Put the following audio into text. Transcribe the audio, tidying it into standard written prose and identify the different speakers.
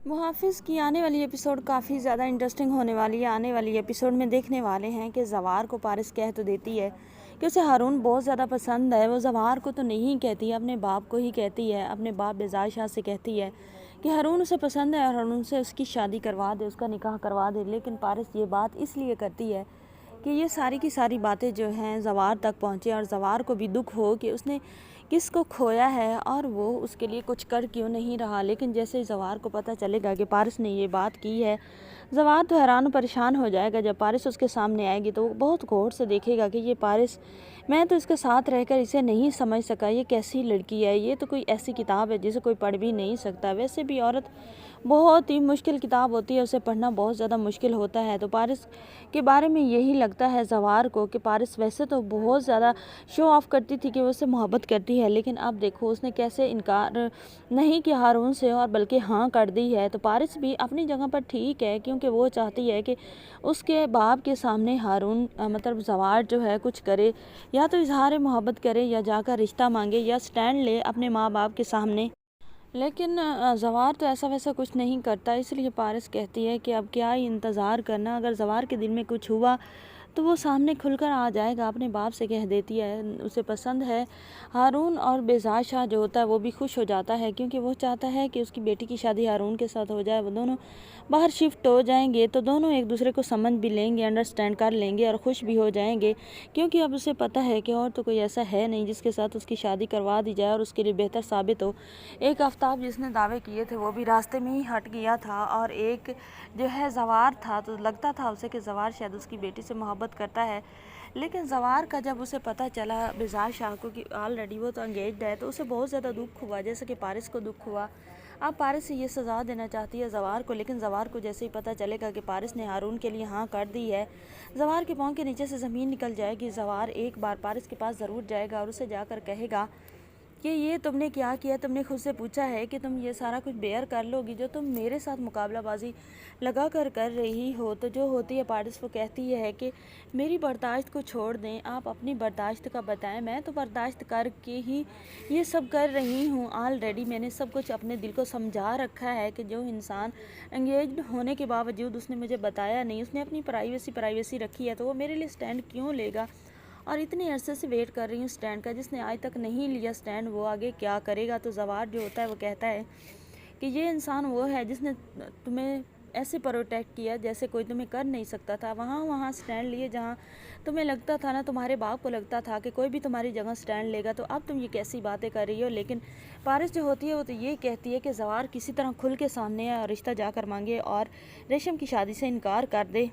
Speaker 1: محافظ کی آنے والی ایپیسوڈ کافی زیادہ انٹرسٹنگ ہونے والی ہے۔ آنے والی ایپیسوڈ میں دیکھنے والے ہیں کہ زوار کو پارس کہہ تو دیتی ہے کہ اسے ہارون بہت زیادہ پسند ہے۔ وہ زوار کو تو نہیں کہتی، اپنے باپ کو ہی کہتی ہے، اپنے باپ بیزار شاہ سے کہتی ہے کہ ہارون اسے پسند ہے اور ہارون سے اس کی شادی کروا دے، اس کا نکاح کروا دے۔ لیکن پارس یہ بات اس لیے کرتی ہے کہ یہ ساری کی ساری باتیں جو ہیں زوار تک پہنچے اور زوار کو بھی دکھ ہو کہ اس نے کس کو کھویا ہے اور وہ اس کے لیے کچھ کر کیوں نہیں رہا۔ لیکن جیسے ہی زوار کو پتہ چلے گا کہ پارس نے یہ بات کی ہے، زوار تو حیران و پریشان ہو جائے گا۔ جب پارس اس کے سامنے آئے گی تو وہ بہت غور سے دیکھے گا کہ یہ پارس، میں تو اس کے ساتھ رہ کر اسے نہیں سمجھ سکا، یہ کیسی لڑکی ہے، یہ تو کوئی ایسی کتاب ہے جسے کوئی پڑھ بھی نہیں سکتا۔ ویسے بھی عورت بہت ہی مشکل کتاب ہوتی ہے، اسے پڑھنا بہت زیادہ مشکل ہوتا ہے۔ تو پارس کے بارے میں یہی لگتا ہے زوار کو کہ پارس ویسے تو بہت زیادہ شو آف کرتی تھی کہ وہ اسے محبت کرتی ہے، لیکن اب دیکھو اس نے کیسے انکار نہیں کیا ہارون سے اور بلکہ ہاں کر دی ہے۔ تو پارس بھی اپنی جگہ پر ٹھیک ہے، کیونکہ وہ چاہتی ہے کہ اس کے باپ کے سامنے ہارون مطلب زوار جو ہے کچھ کرے، یا تو اظہار محبت کرے یا جا کر رشتہ مانگے یا سٹینڈ لے اپنے ماں باپ کے سامنے۔ لیکن زوار تو ایسا ویسا کچھ نہیں کرتا، اس لیے پارس کہتی ہے کہ اب کیا ہی انتظار کرنا، اگر زوار کے دل میں کچھ ہوا تو وہ سامنے کھل کر آ جائے گا، اپنے باپ سے کہہ دیتی ہے اسے پسند ہے ہارون، اور بیزار شاہ جو ہوتا ہے وہ بھی خوش ہو جاتا ہے کیونکہ وہ چاہتا ہے کہ اس کی بیٹی کی شادی ہارون کے ساتھ ہو جائے۔ وہ دونوں باہر شفٹ ہو جائیں گے تو دونوں ایک دوسرے کو سمجھ بھی لیں گے، انڈرسٹینڈ کر لیں گے اور خوش بھی ہو جائیں گے، کیونکہ اب اسے پتہ ہے کہ اور تو کوئی ایسا ہے نہیں جس کے ساتھ اس کی شادی کروا دی جائے اور اس کے لیے بہتر ثابت ہو۔ ایک آفتاب جس نے دعوے کیے تھے وہ بھی راستے میں ہی ہٹ گیا تھا، اور ایک جو ہے زوار تھا، تو لگتا تھا اسے کہ زوار شاید اس کی بیٹی سے محبت کرتا ہے۔ لیکن زوار کا جب اسے پتہ چلا بیزار شاہ کو کہ آلریڈی وہ تو انگیجڈ ہے، تو اسے بہت زیادہ دکھ ہوا، جیسے کہ پارس کو دکھ ہوا۔ اب پارس سے یہ سزا دینا چاہتی ہے زوار کو، لیکن زوار کو جیسے ہی پتہ چلے گا کہ پارس نے ہارون کے لیے ہاں کر دی ہے، زوار کے پاؤں کے نیچے سے زمین نکل جائے گی۔ زوار ایک بار پارس کے پاس ضرور جائے گا اور اسے جا کر کہے گا کہ یہ تم نے کیا کیا، تم نے خود سے پوچھا ہے کہ تم یہ سارا کچھ بیئر کر لو گی جو تم میرے ساتھ مقابلہ بازی لگا کر رہی ہو۔ تو جو ہوتی ہے پارس وہ کہتی ہے کہ میری برداشت کو چھوڑ دیں، آپ اپنی برداشت کا بتائیں، میں تو برداشت کر کے ہی یہ سب کر رہی ہوں۔ آلریڈی میں نے سب کچھ اپنے دل کو سمجھا رکھا ہے کہ جو انسان انگیجڈ ہونے کے باوجود اس نے مجھے بتایا نہیں، اس نے اپنی پرائیویسی رکھی ہے، تو وہ میرے لیے سٹینڈ کیوں لے گا، اور اتنے عرصے سے ویٹ کر رہی ہوں سٹینڈ کا، جس نے آج تک نہیں لیا سٹینڈ وہ آگے کیا کرے گا۔ تو زوار جو ہوتا ہے وہ کہتا ہے کہ یہ انسان وہ ہے جس نے تمہیں ایسے پروٹیکٹ کیا جیسے کوئی تمہیں کر نہیں سکتا تھا، وہاں سٹینڈ لیے جہاں تمہیں لگتا تھا نا، تمہارے باپ کو لگتا تھا کہ کوئی بھی تمہاری جگہ سٹینڈ لے گا، تو اب تم یہ کیسی باتیں کر رہی ہو۔ لیکن پارس جو ہوتی ہے وہ تو یہ کہتی ہے کہ زوار کسی طرح کھل کے سامنے آئے اور رشتہ جا کر مانگے اور ریشم کی شادی سے انکار کر دے۔